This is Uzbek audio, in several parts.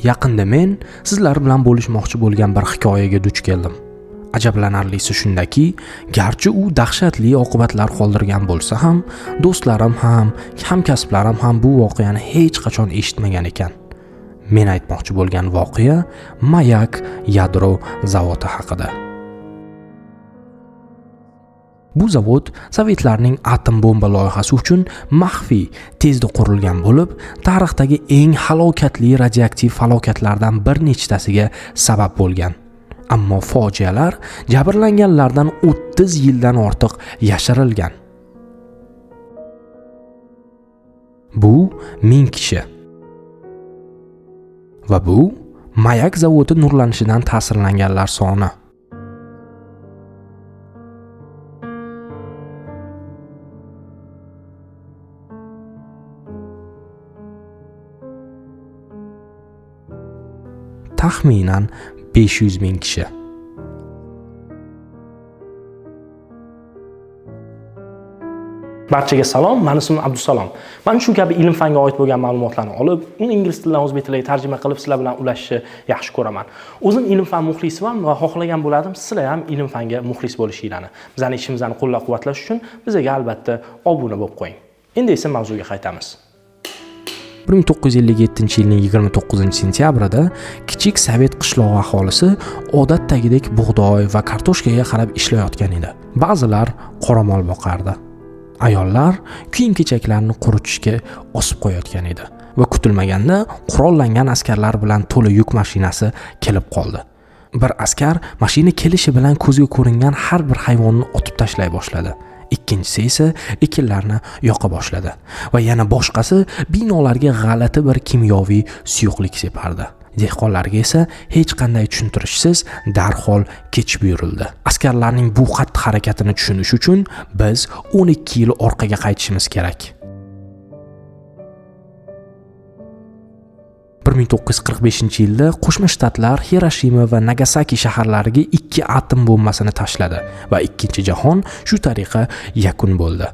Yaqinda men sizlar bilan bo'lishmoqchi bo'lgan bir hikoyaga duch keldim. Ajablanarlisi shundaki, garchi u dahshatli oqibatlar qoldirgan bo'lsa ham, do'stlarim ham, hamkasblarim ham bu voqeani hech qachon eshitmagan ekan. Men aytmoqchi bo'lgan voqea Mayak yadro zavodi haqida. Bu zavod sovetlarning atom bomba loyihasi uchun maxfiy tezda qurilgan bo'lib, tarixdagi eng halokatli radioaktiv falokatlardan bir nechtasiga sabab bo'lgan. Ammo fojialar jabrlanganlardan 30 yildan ortiq yashirilgan. Bu 1000 kishi. Va bu Mayak zavodi nurlanishidan ta'sirlanganlar soni. Taxminan 500 ming kishi. Barchaga salom, men ismim Abdusalom. Men shu kabi ilm fanga oid bo'lgan ma'lumotlarni olib, uni ingliz tilidan o'zbek tiliga tarjima qilib sizlar bilan ulashishni yaxshi ko'raman. O'zim ilm fan muxlisiman va xohlagan bo'ladim sizlar ham ilm fanga muxlis bo'lishinglarni. Bizning ishimizni qo'llab-quvvatlash uchun bizga albatta obuna bo'lib qo'ying. Endi esa mavzuga qaytamiz. 1957-yilning 29-sentyabrida kichik sovet qishlog'i aholisi odatdagidek bug'doy va kartoshkaga qarab ishlayotgan edi. Ba'zilar qoramol boqardi. Ayollar kiyim-kechaklarni quritishga osib qo'yayotgan edi va kutilmaganda qurollangan askarlar bilan to'la yuk mashinasi kelib qoldi. Bir askar mashina kelishi bilan ko'zga ko'ringan har bir hayvonni otib tashlay boshladi. Ikkinchisi esa ekinlarni yoqa boshladi va yana boshqasi binolarga g'alati bir kimyoviy suyuqlik separdi. Dehqonlarga esa hech qanday tushuntirishsiz darhol ketib buyurildi. Askarlarning bu xatti harakatini tushunish uchun biz 12 yil orqaga qaytishimiz kerak. 1945-yilda Qo'shma Shtatlar Hiroshima va Nagasaki shaharlariga 2 atom bombasini tashladi va Ikkinchi jahon shu tariqa yakun bo'ldi.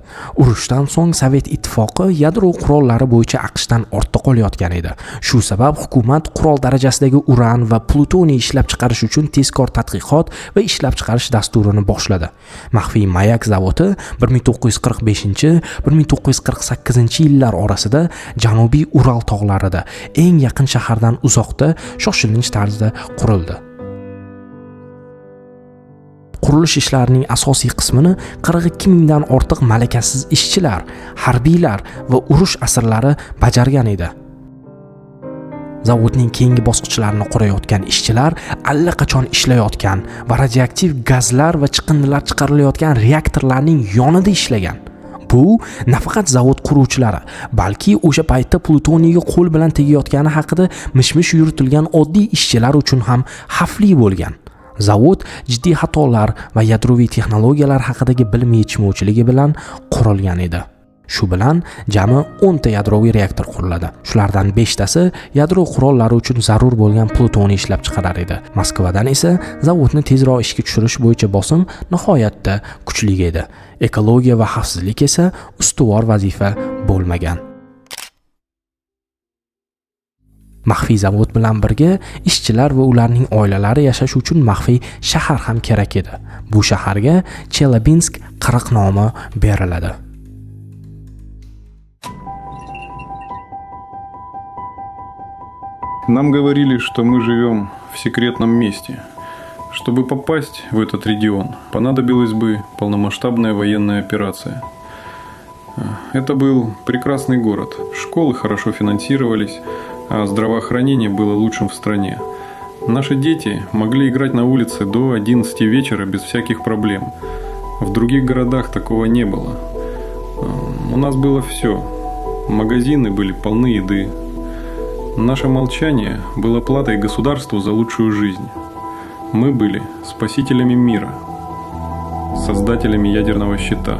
Urushdan so'ng Sovet ittifoqi yadro qurollari bo'yicha AQShdan ortda qolayotgan edi. Shu sabab hukumat qurol darajasidagi uran va plutoniy ishlab chiqarish uchun tezkor tadqiqot va ishlab chiqarish dasturini boshladi. Maxfiy Mayak zavodi 1945-1948-yillar orasida Janubiy Ural tog'larida eng yaqin shahardan uzoqda shoshilinch tarzda qurildi. Qurilish ishlarining asosiy qismini 42 mingdan ortiq malakasiz ishchilar, harbiylar va urush asirlari bajargan edi. Zavodning keyingi bosqichlarini qurayotgan ishchilar allaqachon ishlayotgan va radioaktiv gazlar va chiqindilar chiqarilayotgan reaktorlarning yonida ishlagan. Bu nafaqat zavod quruvchilari, balki o'sha paytda plutoniyga qo'l bilan tegayotgani haqida mishmish yuritilgan oddiy ishchilar uchun ham xavfli bo'lgan. Zavod jiddiy xatolar va yadroviy texnologiyalar haqidagi bilim yetishmovchiligi bilan qurilgan edi. Shu bilan jami 10 ta yadroviy reaktor quriladi. Shulardan 5 tasi yadro qurollari uchun zarur bo'lgan plutoniy ishlab chiqarar edi. Moskvadan esa zavodni tezroq ishga tushirish bo'yicha bosim nihoyatda kuchli edi. Ekologiya va xavfsizlik esa ustuvor vazifa bo'lmagan. Maxfiy zavod bilan birga ishchilar va ularning oilalari yashash uchun maxfiy shahar ham kerak edi. Bu shaharga Chelabinsk qiriq nomi beriladi. Нам говорили, что мы живем в секретном месте. Чтобы попасть в этот регион, понадобилась бы полномасштабная военная операция. Это был прекрасный город. Школы хорошо финансировались, а здравоохранение было лучшим в стране. Наши дети могли играть на улице до 11 вечера без всяких проблем. В других городах такого не было. У нас было все. Магазины были полны еды. Наше молчание было платой государству за лучшую жизнь. Мы были спасителями мира, создателями ядерного щита.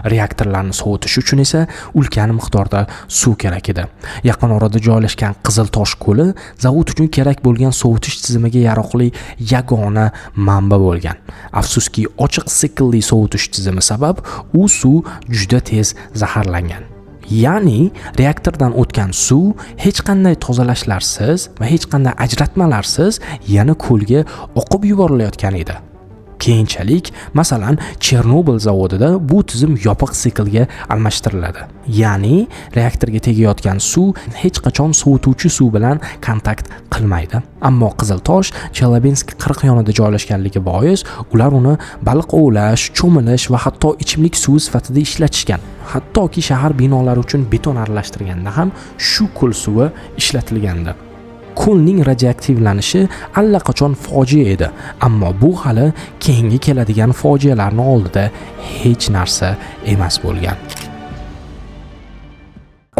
Reaktorlarni sovutish uchun esa ulkan miqdorda suv kerak edi. Yaqin orada joylashgan Qizil Tosh ko'li zavod uchun kerak bo'lgan sovutish tizimiga yaroqli yagona manba bo'lgan. Afsuski, ochiq siklli sovutish tizimi sabab u suv juda tez zaharlangan. Ya'ni reaktordan o'tgan suv hech qanday tozalashlarsiz va hech qanday ajratmalarsiz yana ko'lga oqib yuborilayotgan edi. Keyinchalik, masalan, Chernobil zavodida bu tizim yopiq siklga almashtiriladi. Ya'ni reaktorga tegayotgan suv hech qachon sovutuvchi suv bilan kontakt qilmaydi. Ammo Qiziltosh Chelyabinsk qirg'oqida joylashganligi bois ular uni baliq ovlash, cho'milish va hatto ichimlik suvi sifatida ishlatishgan. Hattoki shahar binolari uchun beton aralashtirganda ham shu ko'l suvi ishlatilgandi. Ko'lning radioaktivlanishi allaqachon fojia edi, ammo bu hali keyingi keladigan fojialarning oldida hech narsa emas bo'lgan.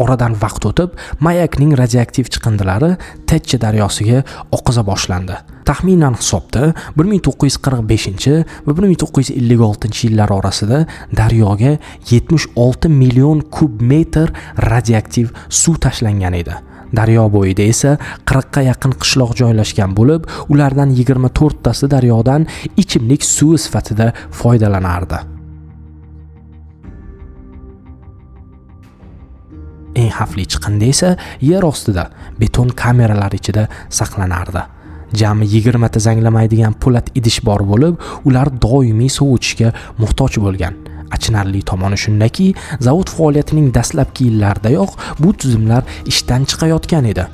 Oradan vaqt o'tib, Mayakning radioaktiv chiqindilari Tetcha daryosiga oqiza boshlandi. Taxminan hisobda 1945 va 1956-yillar orasida daryoga 76 million kub metr radioaktiv suv tashlangan edi. Daryo bo'yida esa 40 ga yaqin qishloq joylashgan bo'lib, ulardan 24 tasi daryodan ichimlik suvi sifatida foydalanardi. Eng xavfli chiqindi esa yer ostida beton kameralar ichida saqlanardi. Jami 20 ta zanglamaydigan po'lat idish bor bo'lib, ular doimiy sovutishga muhtoj bo'lgan. Achinarli tomoni shundaki, zavod faoliyatining dastlabki yillaridayoq bu tizimlar ishdan chiqayotgan edi.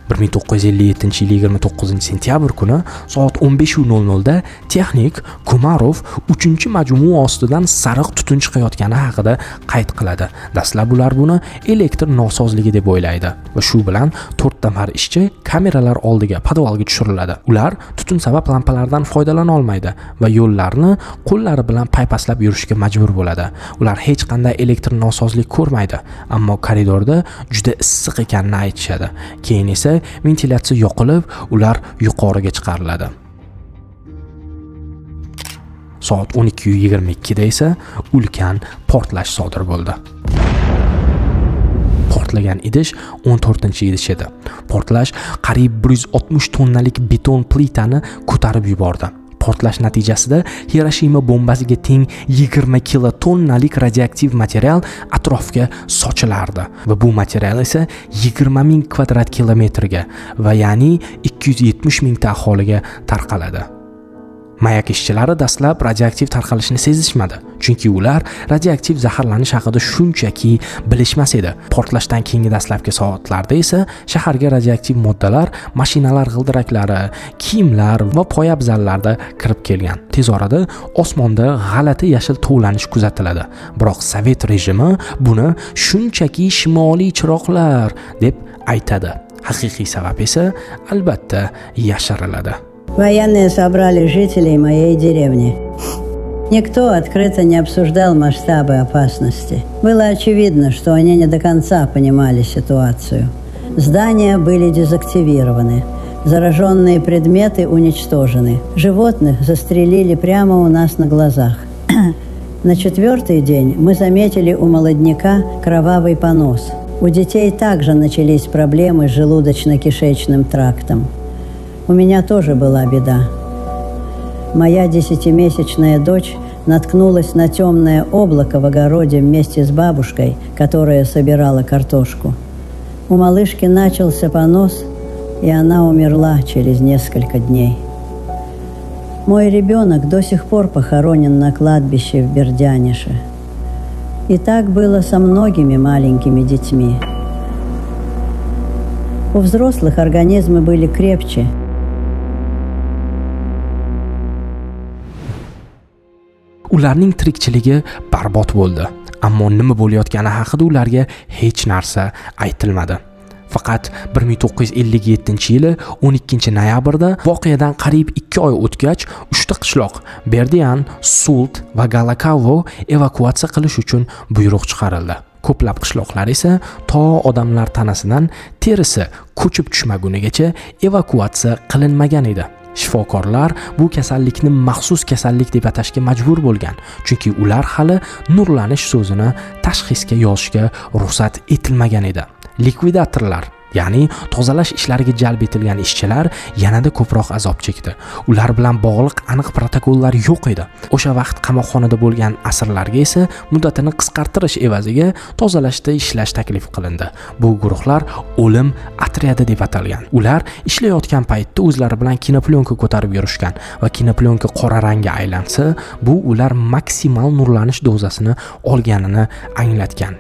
1957 yil 29-sentyabr kuni soat 15:00 da texnik Kumarov 3-majmua ostidan sariq tutun chiqayotgani haqida qayd qiladi. Dastlab ular buni elektr nosozligi deb o'ylaydi va shu bilan 4 nafar ishchi kameralar oldiga podvalga tushiriladi. Ular tutun sabab lampalardan foydalana olmaydi va yo'llarni qo'llari bilan paypaslab yurishga majbur bo'ladi. Ular hech qanday elektr nosozlik ko'rmaydi, ammo koridorda juda issiq ekanini aytishadi. Keyin esa ventilyatsiya yoqilib, ular yuqoriga chiqariladi. Soat 12:22 da esa ulkan portlash sodir bo'ldi. Portlagan idish 14-idish edi. Portlash qariyb 160 tonnalik beton plitani ko'tarib yubordi. Portlash natijasida Hiroshima bombasiga teng 20 kilotonnalik radioaktiv material atrofga sochilardi va bu material esa 20 ming kvadrat kilometrga va ya'ni 270 mingta aholiga tarqaladi. Mayak ishchilari dastlab radioaktiv tarqalishni sezishmadi, chunki ular radioaktiv zaharlanish haqida shunchaki bilishmas edi. Portlashdan keyingi dastlabki soatlarda esa shaharga radioaktiv moddalar mashinalar g'ildiraklari, kiyimlar va poyabzallarda kirib kelgan. Tez orada osmonda g'alati yashil tovlanish kuzatiladi. Biroq Sovet rejimi buni shunchaki shimoliy chiroqlar deb aytadi. Haqiqiy sabab esa albatta yashiriladi. Военные собрали жителей моей деревни. Никто открыто не обсуждал масштабы опасности. Было очевидно, что они не до конца понимали ситуацию. Здания были дезактивированы. Зараженные предметы уничтожены. Животных застрелили прямо у нас на глазах. На 4-й день мы заметили у молодняка кровавый понос. У детей также начались проблемы с желудочно-кишечным трактом. У меня тоже была беда. Моя 10-месячная дочь наткнулась на темное облако в огороде вместе с бабушкой, которая собирала картошку. У малышки начался понос, и она умерла через несколько дней. Мой ребенок до сих пор похоронен на кладбище в Бердянише. И так было со многими маленькими детьми. У взрослых организмы были крепче. Ularning tirikchiligi barbod bo'ldi, ammo nima bo'layotgani haqida ularga hech narsa aytilmadi. Faqat 1957-yili 12-noyabrda voqeadan qariyb 2 oy o'tgach, 3 ta qishloq Berdian, Sult va Galakavo evakuatsiya qilish uchun buyruq chiqarildi. Ko'plab qishloqlar esa to odamlar tanasidan terisi ko'chib tushmagunigacha evakuatsiya qilinmagan edi. Shifokorlar bu kasallikni maxsus kasallik deb atashga majbur bo'lgan, chunki ular hali nurlanish so'zini tashxisga yozishga ruxsat etilmagan edi. Likvidatorlar Ya'ni tozalash ishlariga jalb etilgan ishchilar yanada ko'proq azob chekdi. Ular bilan bog'liq aniq protokollar yo'q edi. O'sha vaqt qamoqxonada bo'lgan asirlarga esa muddatini qisqartirish evaziga tozalashda ishlash taklif qilindi. Bu guruhlar o'lim otryadi deb atalgan. Ular ishlayotgan paytda o'zlari bilan kinoplyonka ko'tarib yurishgan va kinoplyonka qora rangga aylansa, bu ular maksimal nurlanish dozasini olganini anglatgan.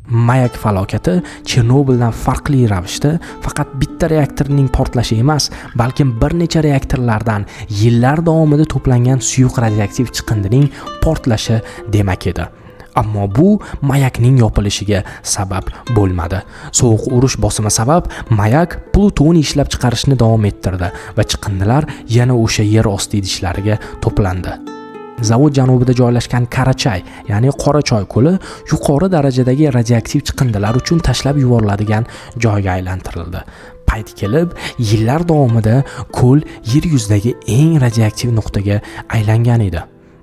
Mayak falokati Chernobyldan farqli ravishda faqat bitta reaktorning portlashi emas, balkim bir necha reaktorlardan yillar davomida to'plangan suyuq radioaktiv chiqindining portlashi demak edi. Ammo bu mayakning yopilishiga sabab bo'lmadi. Sovuq urush bosimi sabab mayak plutoniy ishlab chiqarishni davom ettirdi va chiqindilar yana o'sha yer osti idishlariga to'plandi. Zavod janubida joylashgan Karachay, ya'ni Qora choy ko'li yuqori darajadagi radioaktiv chiqindilar uchun tashlab yuboriladigan joyga aylantirildi. Payt kelib, yillar davomida ko'l yer yuzidagi eng radioaktiv nuqtaga aylangan edi.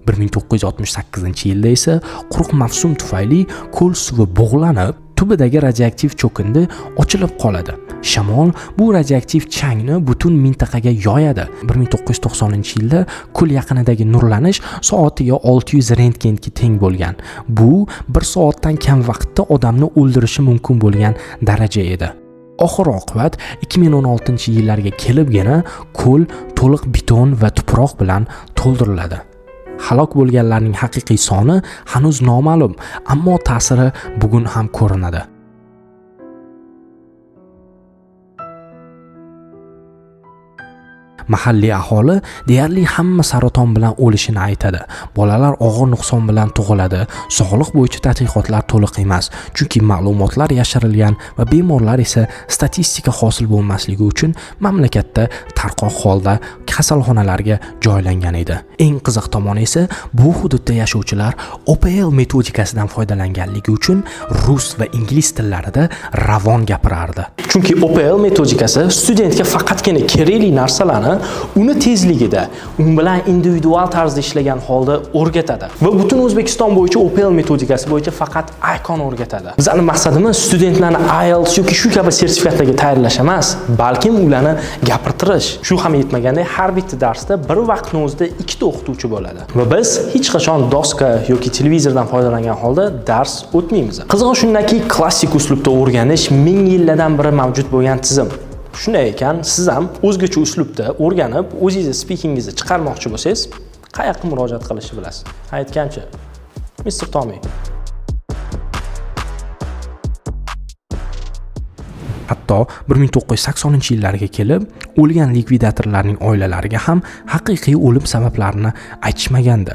1968-yilda esa quruq mavsum tufayli ko'l suvi bug'lanib, tubidagi radioaktiv cho'kindi ochilib qoladi. Shamol bu radioaktiv changni butun mintaqaga yoyadi. 1990-yilda ko'l yaqinidagi nurlanish soatiga 600 rentgenga teng bo'lgan. Bu 1 soatdan kam vaqtda odamni o'ldirishi mumkin bo'lgan daraja edi. Oxir-oqibat 2016-yillarga kelibgina ko'l to'liq beton va tuproq bilan to'ldiriladi. Halok bo'lganlarning haqiqiy soni hanuz noma'lum, ammo ta'siri bugun ham ko'rinadi. Mahalliy aholi deyarli hamma saraton bilan o'lishini aytadi. Bolalar og'ir nuqson bilan tug'iladi. Sog'liq bo'yicha tadqiqotlar to'liq emas, chunki ma'lumotlar yashirilgan va bemorlar esa statistika hosil bo'lmasligi uchun mamlakatda tarqoq holda kasalxonalarga joylangan edi. Eng qiziq tomoni esa bu hududda yashovchilar OPL metodikasidan foydalanganligi uchun rus va ingliz tillarida ravon gapirardi. Chunki OPL metodikasi studentga faqatgina kerakli narsalarni uni tezligida, u bilan individual tarzda ishlagan holda o'rgatadi. Va butun O'zbekiston bo'yicha OPL metodikasi bo'yicha faqat Icon o'rgatadi. Bizning maqsadimiz studentlarni IELTS yoki shu kabi sertifikatlarga tayyorlash emas, balkim ularni gapirtirish. Shu ham yetmaganda har bitta darsda bir vaqtning o'zida ikkita o'qituvchi bo'ladi. Va biz hech qachon doska yoki televizordan foydalangan holda dars o'tmaymiz. Qizig'i shundaki, klassik uslubda o'rganish ming yillardan beri mavjud bo'lgan tizim. Shunday ekan, siz ham o'zgacha uslubda o'rganib, o'zingiz speakingingizni chiqarmoqchi bo'lsangiz, qayerga murojaat qilishni bilasiz. Aytgancha, Mr. Tommy. Hatto 1980-yillarga kelib, o'lgan likvidatorlarning oilalariga ham haqiqiy o'lim sabablarini aytishmagandi.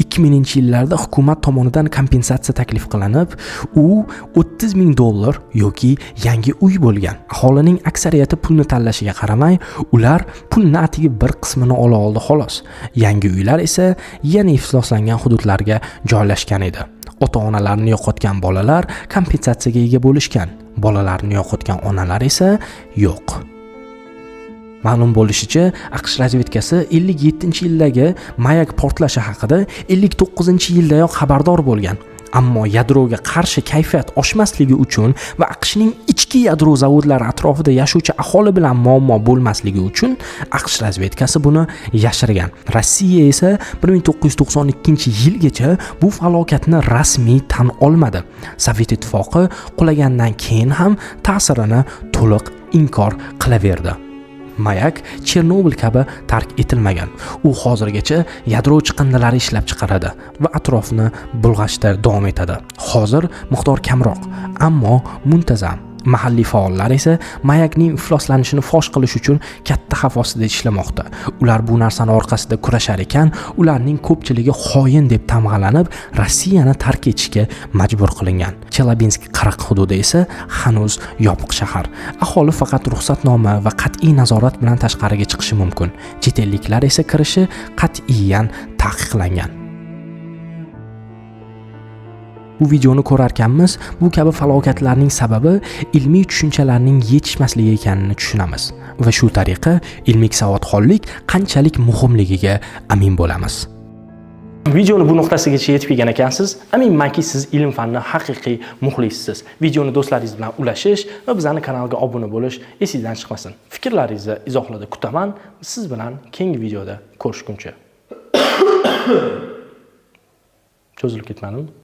2000-yillarda hukumat tomonidan kompensatsiya taklif qilinib, u $30,000 yoki yangi uy bo'lgan. Aholining aksariyati pulni tanlashiga qaramay, ular pulni atigi bir qismini ola oldi xolos. Yangi uylar esa yana ifloslangan hududlarga joylashgan edi. Ota-onalarini yo'qotgan bolalar kompensatsiyaga ega bo'lishgan. Bolalarni yo'qotgan onalar esa yo'q. Ma'lum bo'lishicha, AQSh razvedkasi 57-yildagi mayak portlashi haqida 59-yildayoq xabardor bo'lgan. Ammo yadroga qarshi kayfiyat oshmasligi uchun va AQShning ichki yadro zavodlari atrofida yashovchi aholi bilan muammo bo'lmasligi uchun AQSh razvedkasi buni yashirgan. Rossiya esa 1992-yilgacha bu falokatni rasmiy tan olmadi. Sovet ittifoqi qulagandan keyin ham ta'sirini to'liq inkor qilaverdi. Mayak Chernobil kabi tark etilmagan. U hozirgacha yadro chiqindilari ishlab chiqaradi va atrofni bulg'ashda davom etadi. Hozir miqdor kamroq, ammo muntazam. Mahalliy faollar esa mayakning ifloslanishini fosh qilish uchun katta xavf ostida ishlamoqda. Ular bu narsani orqasida kurashar ekan, ularning ko'pchiligi xoin deb tamg'alanib, Rossiyani tark etishga majbur qilingan. Chelyabinsk qirg'oq hududi esa hanuz yopiq shahar. Aholi faqat ruxsatnoma va qat'iy nazorat bilan tashqariga chiqishi mumkin. Chet elliklar esa kirishi qat'iyan taqiqlangan. Bu videoni ko'rarkanmiz, bu kabi falokatlarning sababi ilmiy tushunchalarning yetishmasligi ekanini tushunamiz va shu tariqa ilmiy savodxonlik qanchalik muhimligiga amin bo'lamiz. Videoni bu nuqtasigacha yetib kelgan ekansiz. Aminmanki siz ilm fanni haqiqiy muxlisiz. Videoni do'stlaringiz bilan ulashish va bizning kanalga obuna bo'lish esingizdan chiqmasin. Fikrlaringizni izohlarda kutaman. Siz bilan keyingi videoda ko'rishguncha. Cho'zilib ketmadimi?